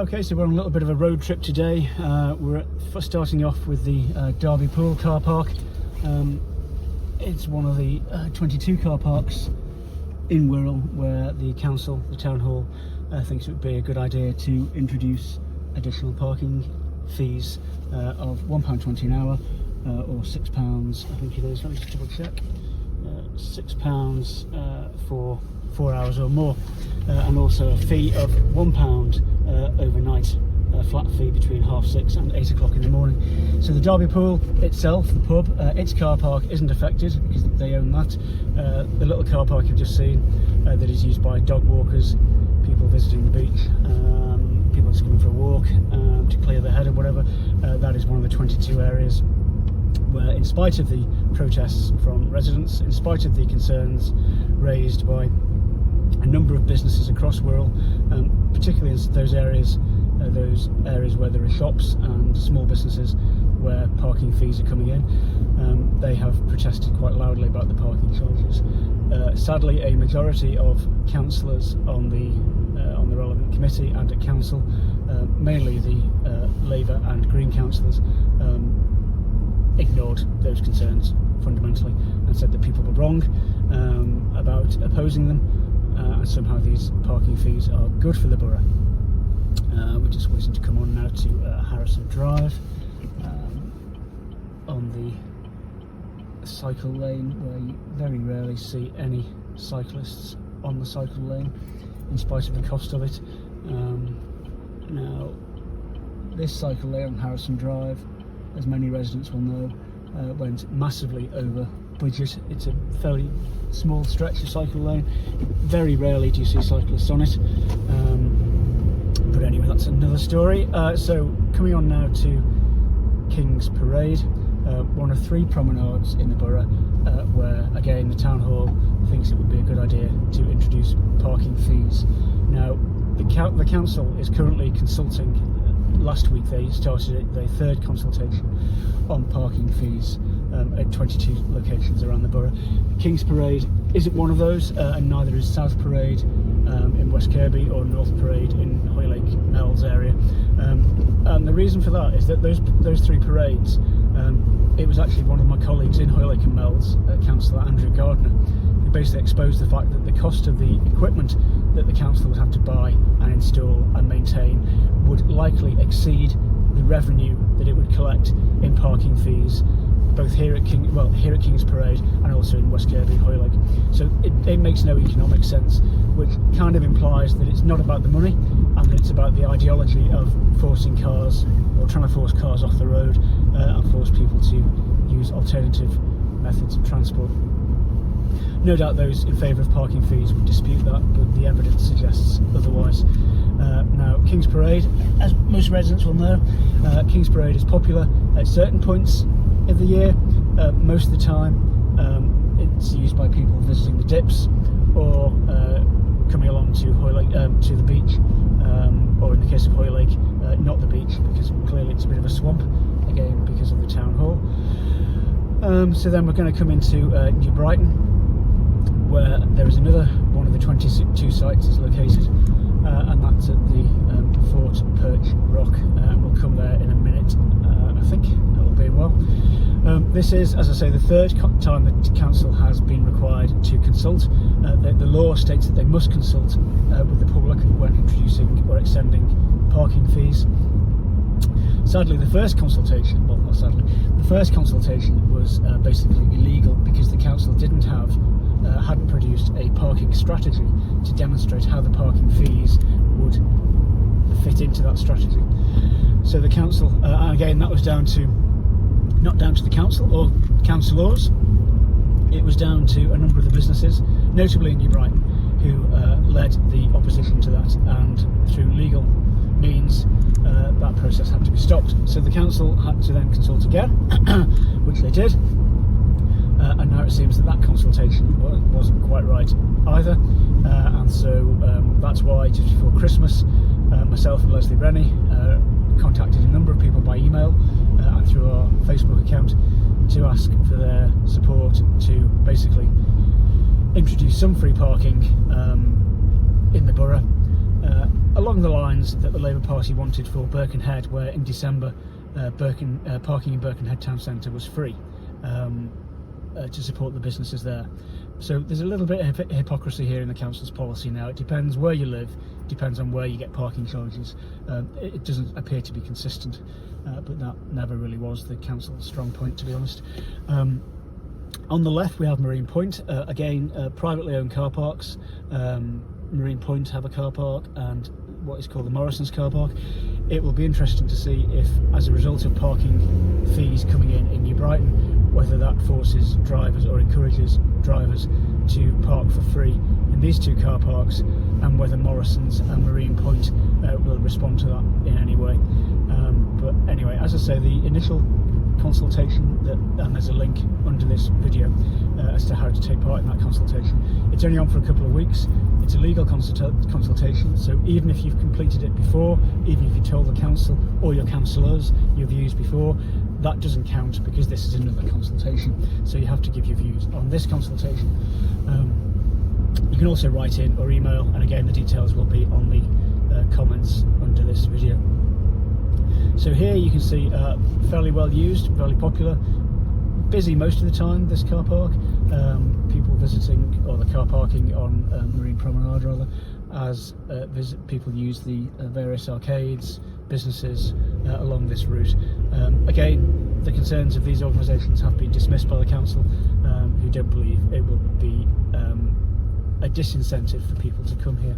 Okay, so we're on a little bit of a road trip today. We're starting off with the Derby Pool car park. It's one of the 22 car parks in Wirral where the council, the town hall, thinks it would be a good idea to introduce additional parking fees of £1.20 an hour or £6, I think it is, let me just double check, £6 for 4 hours or more, and also a fee of £1 overnight, a flat fee between 6:30 and 8 o'clock in the morning. So the Derby Pool itself, the pub, its car park isn't affected because they own that. The little car park you've just seen that is used by dog walkers, people visiting the beach, people just coming for a walk to clear their head or whatever, that is one of the 22 areas where, in spite of the protests from residents, in spite of the concerns raised by a number of businesses across Wirral, particularly in those areas where there are shops and small businesses where parking fees are coming in, they have protested quite loudly about the parking charges. Sadly, a majority of councillors on the relevant committee and at council, mainly the Labour and Green councillors, ignored those concerns fundamentally and said that people were wrong about opposing them, and somehow these parking fees are good for the borough. We're just waiting to come on now to Harrison Drive, on the cycle lane, where you very rarely see any cyclists on the cycle lane in spite of the cost of it. Now, this cycle lane on Harrison Drive, as many residents will know, went massively over budget. It's a fairly small stretch of cycle lane. Very rarely do you see cyclists on it. But anyway, that's another story. So coming on now to King's Parade, one of 3 promenades in the borough where, again, the town hall thinks it would be a good idea to introduce parking fees. Now, the council is currently consulting. Last week they started their 3rd consultation on parking fees at 22 locations around the borough. King's Parade isn't one of those, and neither is South Parade in West Kirby or North Parade in Hoylake Mells area. And the reason for that is that those 3 parades, it was actually one of my colleagues in Hoylake and Mells, Councillor Andrew Gardner, who basically exposed the fact that the cost of the equipment that the council would have to buy and install and maintain would likely exceed the revenue that it would collect in parking fees, both here at King's Parade and also in West Kirby and Hoylake. So it makes no economic sense, which kind of implies that it's not about the money and that it's about the ideology of forcing cars, or trying to force cars off the road and force people to use alternative methods of transport. No doubt those in favour of parking fees would dispute that, but the evidence suggests otherwise. Now, King's Parade, as most residents will know, King's Parade is popular at certain points of the year. Most of the time it's used by people visiting the dips, or coming along to Hoylake, to the beach, or in the case of Hoylake, not the beach, because clearly it's a bit of a swamp, again because of the town hall. So then we're going to come into New Brighton, where there is another one of the 22 sites is located, and that's at the Fort Perch Rock. We'll come there in a minute, I think, that will be well. This is, as I say, the 3rd time that the council has been required to consult. The law states that they must consult with the public when introducing or extending parking fees. Sadly, the first consultation, well, not sadly, the first consultation was basically illegal because the council hadn't produced a parking strategy to demonstrate how the parking fees would fit into that strategy. So the council, and again, that was not down to the council or councillors, it was down to a number of the businesses, notably in New Brighton, who led the opposition to that, and through legal means that process had to be stopped. So the council had to then consult again, which they did, and now it seems that consultation wasn't quite right either, and so that's why just before Christmas, myself and Leslie Rennie contacted a number of people by email and through our Facebook account to ask for their support to basically introduce some free parking in the borough. along the lines that the Labour Party wanted for Birkenhead, where in December parking in Birkenhead Town Centre was free to support the businesses there. So there's a little bit of hypocrisy here in the council's policy now. It depends where you live, depends on where you get parking charges. It doesn't appear to be consistent, but that never really was the council's strong point, to be honest. On the left we have Marine Point, again privately owned car parks. Marine Point have a car park and what is called the Morrison's car park. It will be interesting to see if, as a result of parking fees coming in New Brighton, whether that forces drivers or encourages drivers to park for free in these two car parks, and whether Morrison's and Marine Point will respond to that in any way. But anyway, as I say, the initial consultation, and there's a link under this video as to how to take part in that consultation. It's only on for a couple of weeks. It's a legal consultation, so even if you've completed it before, even if you told the council or your councillors your views before, that doesn't count because this is another consultation. So you have to give your views on this consultation. You can also write in or email, and again the details will be on the comments under this video. So here you can see fairly well used, fairly popular, busy most of the time, this car park. People visiting, or the car parking on Marine Promenade rather, as people use the various arcades, businesses along this route. Again, the concerns of these organisations have been dismissed by the council, who don't believe it will be a disincentive for people to come here,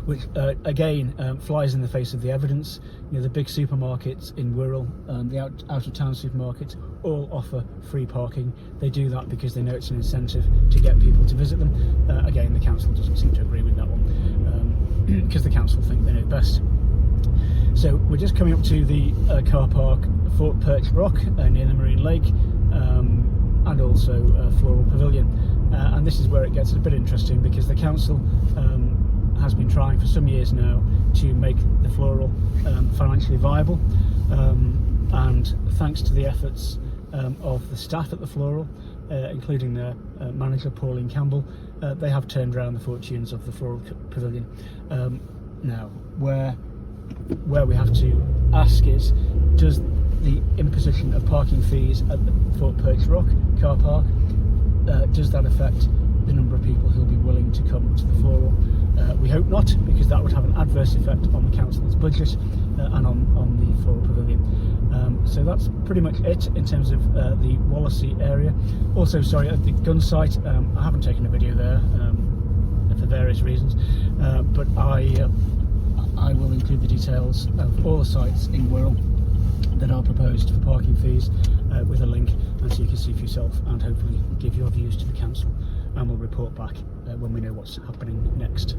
which again flies in the face of the evidence. You know, the big supermarkets in Wirral, the out-of-town supermarkets, all offer free parking. They do that because they know it's an incentive to get people to visit them. Again, the council doesn't seem to agree with that one, because the council think they know best. So we're just coming up to the car park Fort Perch Rock near the Marine Lake, and also Floral Pavilion. And this is where it gets a bit interesting, because the council has been trying for some years now to make the Floral financially viable, and thanks to the efforts of the staff at the Floral, including their manager Pauline Campbell, they have turned around the fortunes of the Floral Pavilion. Now, where we have to ask is, does the imposition of parking fees at the Fort Perch Rock car park, does that affect the number of people who will be willing to come to the Floral? We hope not, because that would have an adverse effect on the council's budget and on the Floral Pavilion. So that's pretty much it in terms of the Wallasey area. Also, sorry, at the gun site, I haven't taken a video there for various reasons, but I will include the details of all the sites in Wirral that are proposed for parking fees with a link, and so you can see for yourself and hopefully give your views to the council, and we'll report back when we know what's happening next.